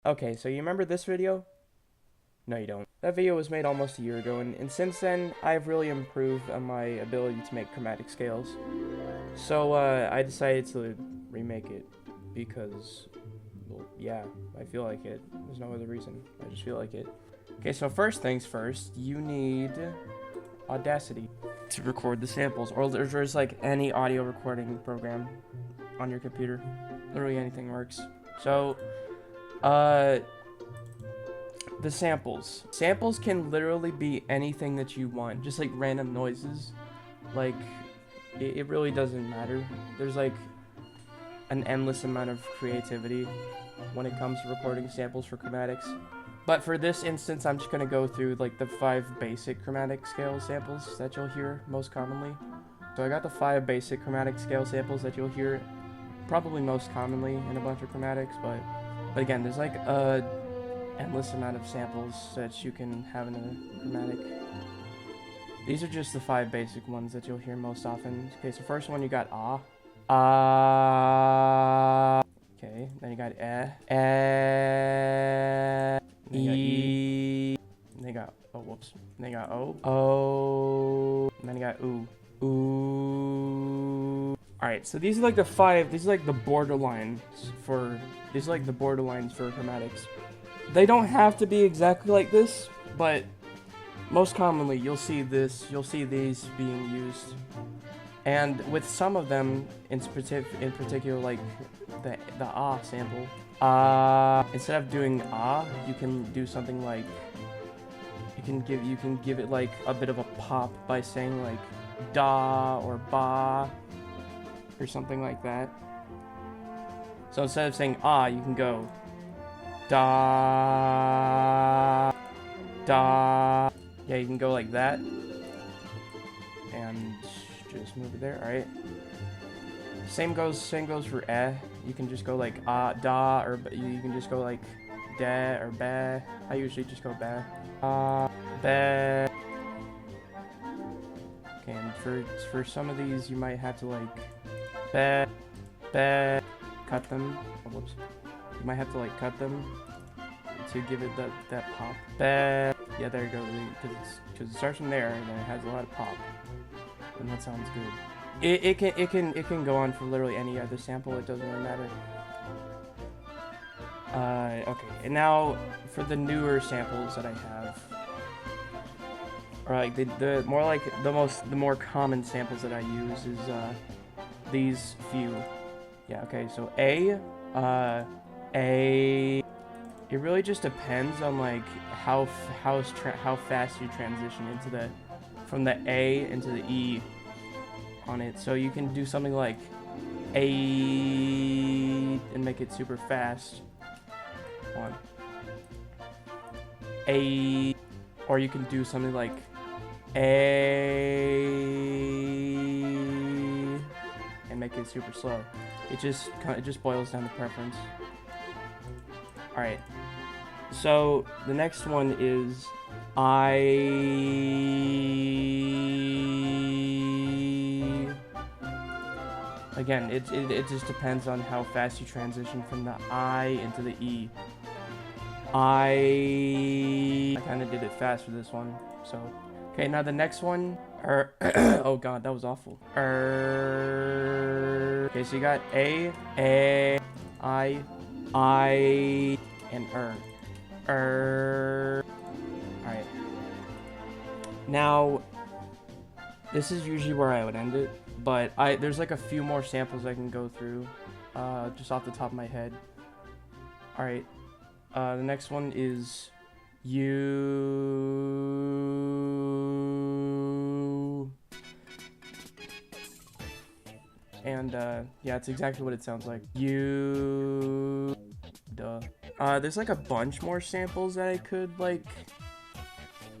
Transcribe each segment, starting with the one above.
Okay, so you remember this video? No, you don't. That video was made almost a year ago, and since then, I've really improved on my ability to make chromatic scales. So, I decided to remake it because, well, yeah, I feel like it. There's no other reason. I just feel like it. Okay, so first things first, you need Audacity to record the samples, or there's like any audio recording program on your computer. Literally anything works. So, the samples. Samples can literally be anything that you want, just like random noises. Like, it really doesn't matter. There's like an endless amount of creativity when it comes to recording samples for chromatics. But for this instance, I'm just gonna go through like the 5 basic chromatic scale samples that you'll hear most commonly. So I got the 5 basic chromatic scale samples that you'll hear probably most commonly in a bunch of chromatics, but again, there's like a endless amount of samples that you can have in a chromatic. These are just the 5 basic ones that you'll hear most often. Okay, so first one you got ah. Ah. Okay, then you got eh. Eh. E. And then you got, oh, whoops. And then you got O. O. And then you got ooh. Ooh. Alright, so these are like the 5, these are like the borderlines for, chromatics. They don't have to be exactly like this, but most commonly you'll see these being used. And with some of them, in particular, like the ah sample, instead of doing ah, you can do something like, you can give it like a bit of a pop by saying like da or ba or something like that. So instead of saying ah, you can go da da. Yeah, you can go like that and just move it there. All right, same goes for eh. You can just go like ah, da, or you can just go like da or ba. I usually just go ba, ba. Okay, and for some of these you might have to like ba, ba, cut them. Oh, whoops. You might have to like cut them to give it that pop. Ba. Yeah, there you go. Because it starts from there and then it has a lot of pop, and that sounds good. It can go on for literally any other sample. It doesn't really matter. Okay, and now for the newer samples that I have, or like the more common samples that I use is these few. Yeah. Okay. So A. It really just depends on like how fast you transition into from the A into the E on it. So you can do something like A and make it super fast. Hold on. A, or you can do something like A and make it super slow. It just boils down to preference. All right. So the next one is I. Again, it just depends on how fast you transition from the I into the E. I kind of did it fast for this one. So, okay, now the next one. Oh god, that was awful. Okay, so you got A, I, and Alright. Now, this is usually where I would end it, but there's like a few more samples I can go through, just off the top of my head. Alright. The next one is you. And, yeah, it's exactly what it sounds like. You. Duh. There's like a bunch more samples that I could, like,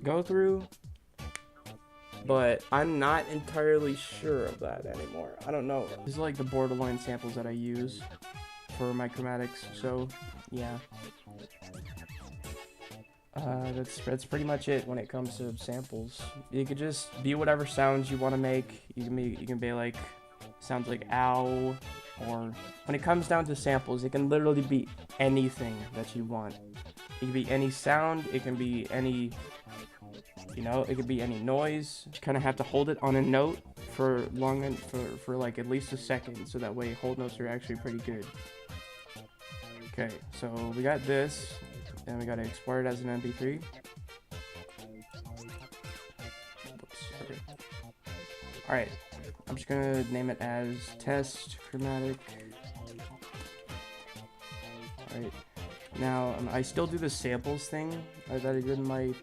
go through, but I'm not entirely sure of that anymore. I don't know. These are like the borderline samples that I use for my chromatics, so, yeah. That's pretty much it when it comes to samples. You could just be whatever sounds you want to make. You can be like sounds like ow, or when it comes down to samples, it can literally be anything that you want. It can be any sound, it can be any, you know, it could be any noise. You kind of have to hold it on a note for for like at least a second, so that way whole notes are actually pretty good. Okay, so we got this, and we gotta export it as an MP3. Okay. Alright, I'm just gonna name it as test chromatic. Alright, now I still do the samples thing that I did in my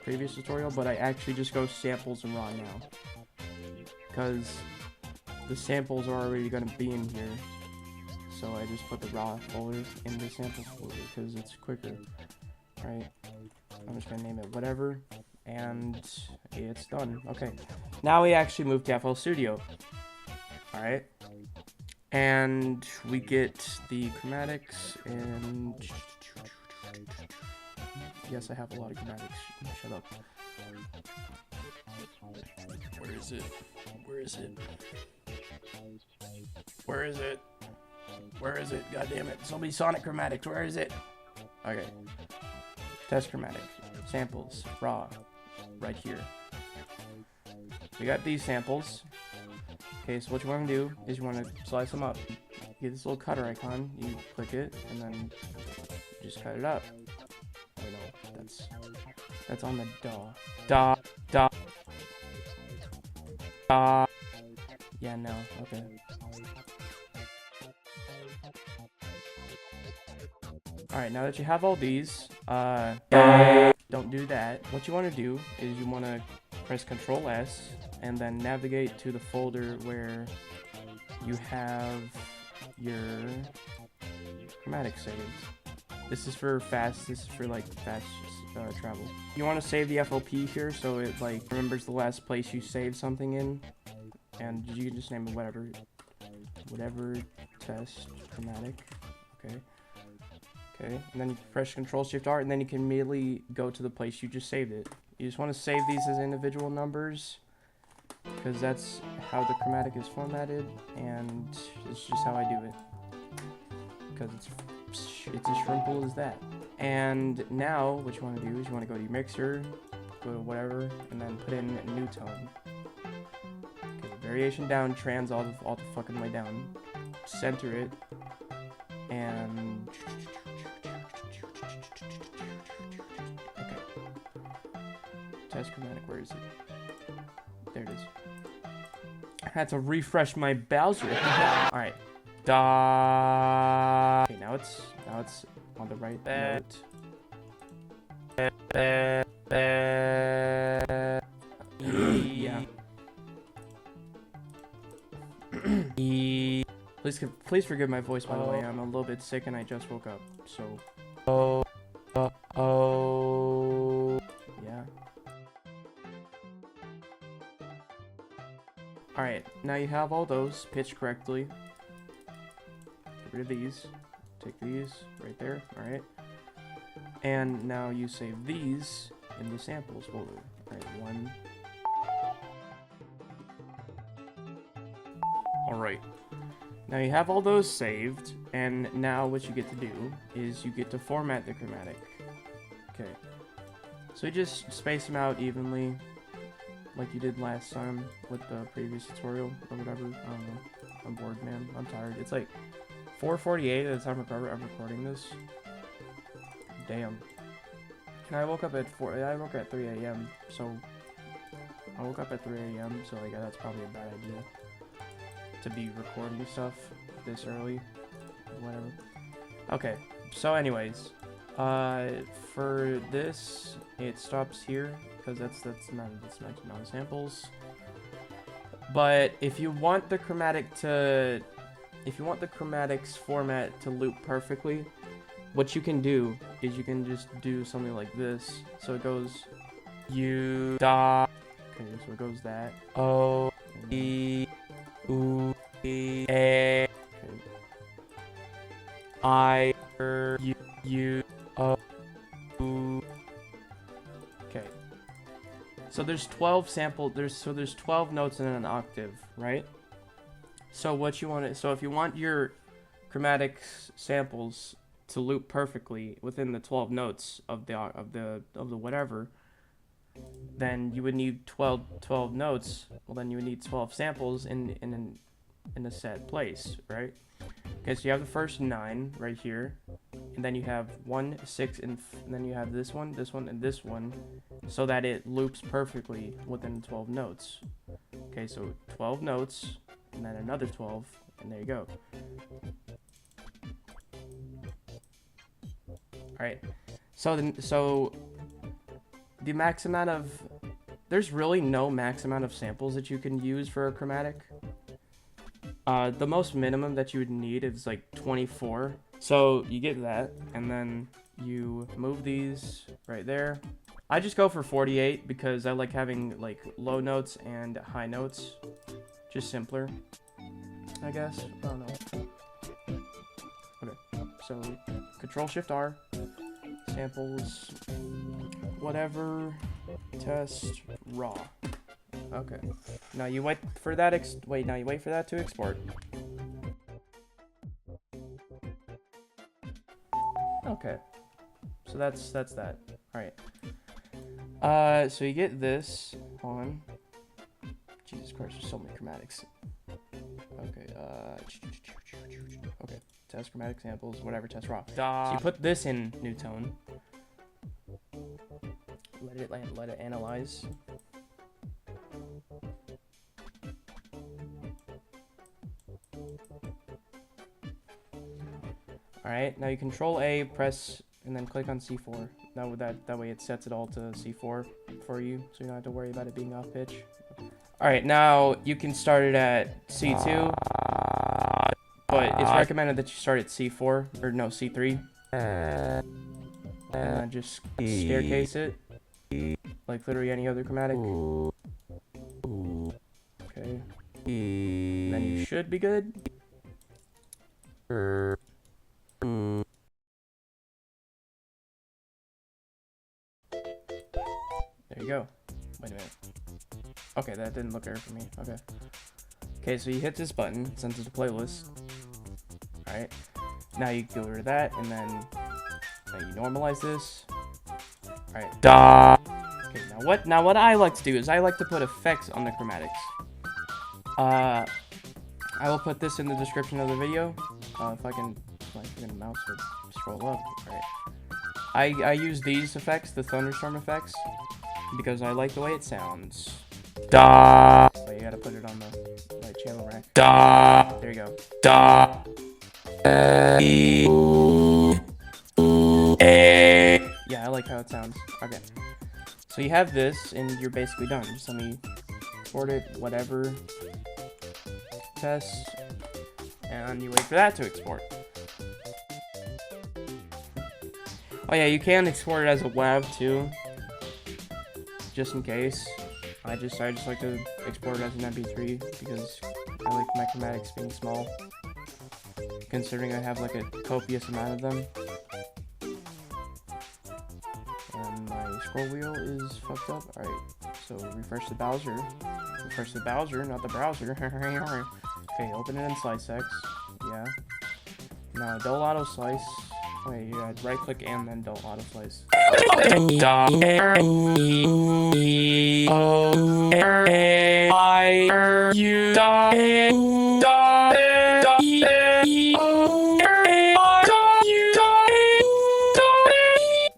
previous tutorial, but I actually just go samples and raw now, because the samples are already gonna be in here. So I just put the raw folder in the samples folder because it's quicker. Alright, I'm just gonna name it whatever, and it's done. Okay, now we actually move to FL Studio. Alright, and we get the chromatics, and yes, I have a lot of chromatics. Shut up. Where is it? Where is it? Where is it? Where is it? God damn it. So many Sonic chromatics. Where is it? Okay. Test chromatic. Samples. Raw. Right here. We got these samples. Okay, so what you want to do is you want to slice them up. You get this little cutter icon. You click it, and then just cut it up. Oh no, that's on the DAW. DAW. Yeah, no. Okay. Alright, now that you have all these, don't do that. What you want to do is you want to press Control S and then navigate to the folder where you have your chromatic saved. This is for like fast travel. You want to save the FLP here so it like remembers the last place you saved something in, and you can just name it whatever test chromatic. Okay, and then you press Control-Shift-R, and then you can immediately go to the place you just saved it. You just want to save these as individual numbers, because that's how the chromatic is formatted, and it's just how I do it. Because it's as simple as that. And now, what you want to do is you want to go to your mixer, go to whatever, and then put in a new tone. Okay, variation down, trans all the fucking way down. Center it, and okay. Test chromatic, where is it? There it is. I had to refresh my browser. Alright. Okay, now it's on the right note. Yeah. Please forgive my voice, by the way. I'm a little bit sick and I just woke up. So. Yeah. Alright, now you have all those pitched correctly. Get rid of these. Take these right there. Alright. And now you save these in the samples folder. Alright, one. Alright. Now you have all those saved, and now what you get to do is you get to format the chromatic. Okay. So you just space them out evenly, like you did last time with the previous tutorial or whatever. I don't know. I'm bored, man. I'm tired. It's like 4:48 at the time I'm recording this. Damn. And I woke up at 3 a.m. So I woke up at 3 a.m. So like that's probably a bad idea to be recording stuff this early. Whatever. Okay. So anyways, for this it stops here because that's meant non-samples. But if you want the chromatics format to loop perfectly, what you can do is you can just do something like this. So it goes okay, so it goes that okay. Okay. So there's 12 there's 12 notes in an octave, right? So what you want to, so if you want your chromatic samples to loop perfectly within the 12 notes of the whatever, then you would need 12 notes. Well, then you would need 12 samples in a set place, right? Okay, so you have the first 9 right here, and then you have 1, 6, and then you have this one, and this one, so that it loops perfectly within 12 notes. Okay, so 12 notes, and then another 12, and there you go. Alright, so the max amount of, there's really no max amount of samples that you can use for a chromatic. The most minimum that you would need is like 24. So you get that, and then you move these right there. I just go for 48 because I like having like low notes and high notes. Just simpler, I guess. I don't know. Okay, so Control-Shift-R, samples, whatever, test, raw. Okay. Now you wait for that you wait for that to export. Okay. So that's that. Alright. So you get this on. Jesus Christ, there's so many chromatics. Okay, okay. Test chromatic samples, whatever, test raw. So you put this in new tone. Let it analyze. Alright, now you Control A, press, and then click on C4. That way it sets it all to C4 for you, so you don't have to worry about it being off pitch. Alright, now you can start it at C2, but it's recommended that you start at C4, or no, C3. And then just staircase it, like literally any other chromatic. Okay. And then you should be good. There you go. Wait a minute. Okay, that didn't look right for me. Okay. Okay, so you hit this button, sends it to playlist. Alright. Now you go to that, and then you normalize this. Alright. Okay, now what I like to do is I like to put effects on the chromatics. I will put this in the description of the video. If I can mouse would scroll up. Alright. I use these effects, the thunderstorm effects, because I like the way it sounds. So you gotta put it on the right channel rack. There you go. Yeah, I like how it sounds. Okay. So you have this, and you're basically done. Just let me export it, whatever. Test. And you wait for that to export. Oh yeah, you can export it as a WAV too. Just in case. I just like to export it as an MP3 because I like my chromatics being small. Considering I have like a copious amount of them. And my scroll wheel is fucked up. Alright, so refresh the browser. Refresh the browser, not the browser. Okay, open it in SliceX. Yeah. Now, don't auto slice. Wait, yeah, right click and then don't auto slice.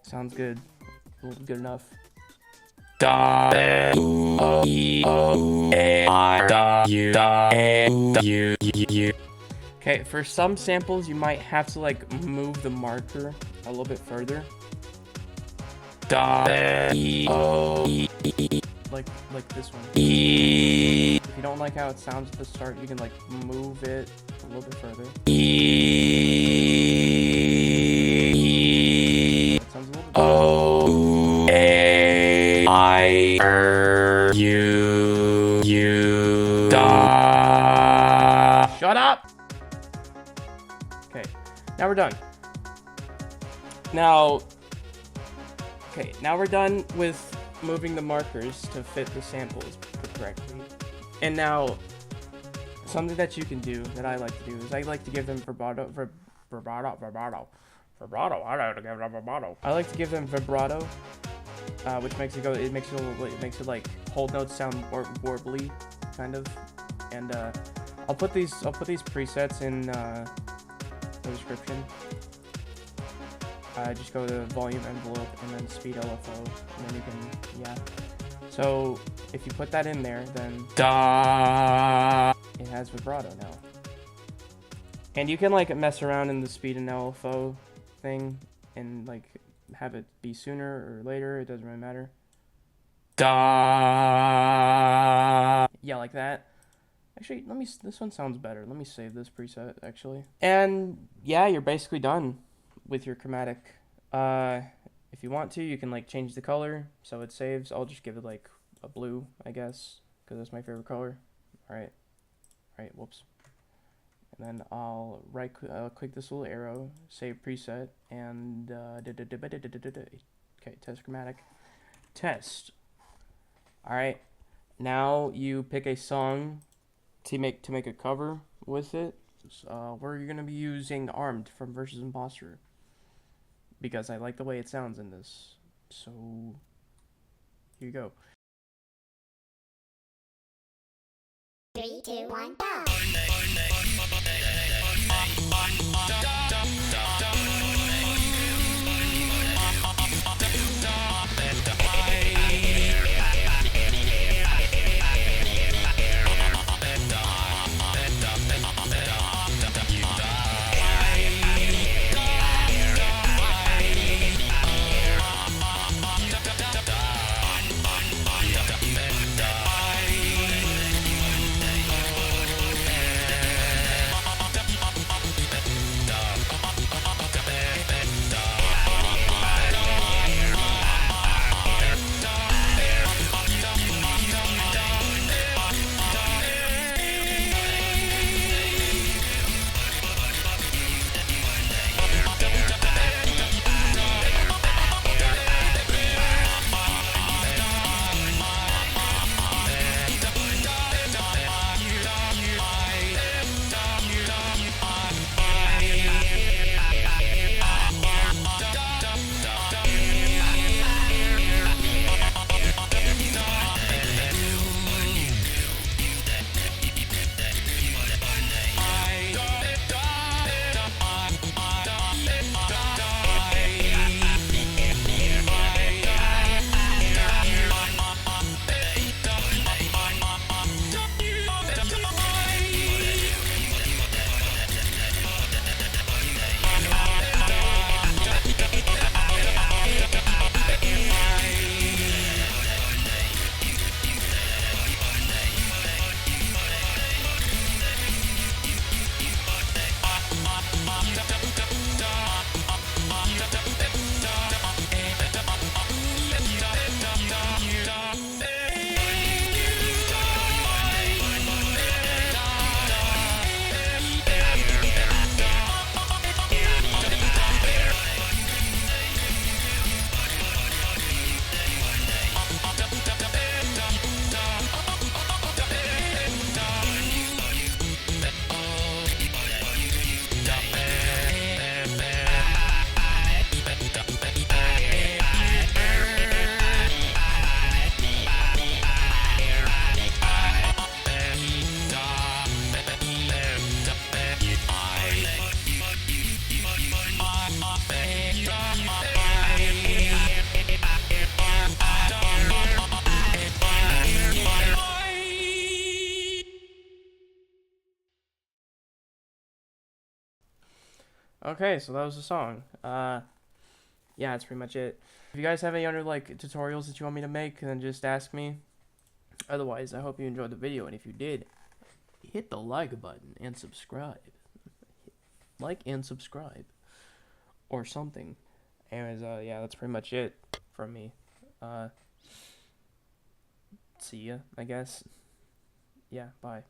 Sounds good. Good enough. Okay, for some samples you might have to like move the marker a little bit further. Like this one. If you don't like how it sounds at the start, you can like move it a little bit further. That sounds a little bit Shut up! Okay, now we're done. Now we're done with moving the markers to fit the samples correctly. And now, something that you can do that I like to do is I like to give them vibrato. I like to give them vibrato. I like to give them vibrato, which makes it go. It makes it like hold notes sound warbly, kind of. And I'll put these presets in the description. Just go to volume envelope and then speed LFO, and then you can, yeah. So if you put that in there, then it has vibrato now. And you can like mess around in the speed and LFO thing and like have it be sooner or later, it doesn't really matter. Yeah, like that. Actually, this one sounds better. Let me save this preset, actually. And yeah, you're basically done with your chromatic. If you want to, you can like change the color so it saves. I'll just give it like a blue, I guess, because that's my favorite color. Alright, whoops. And then I'll click this little arrow, save preset, and okay, test chromatic. Test. Alright, now you pick a song to make a cover with it. We're gonna be using Armed from Versus Imposter because I like the way it sounds in this. So here you go. 3, 2, 1, go! Okay, so that was the song. Yeah, that's pretty much it. If you guys have any other like tutorials that you want me to make, then just ask me. Otherwise, I hope you enjoyed the video, and if you did, hit the like button and subscribe. Like and subscribe. Or something. Anyways, yeah, that's pretty much it from me. See ya, I guess. Yeah, bye.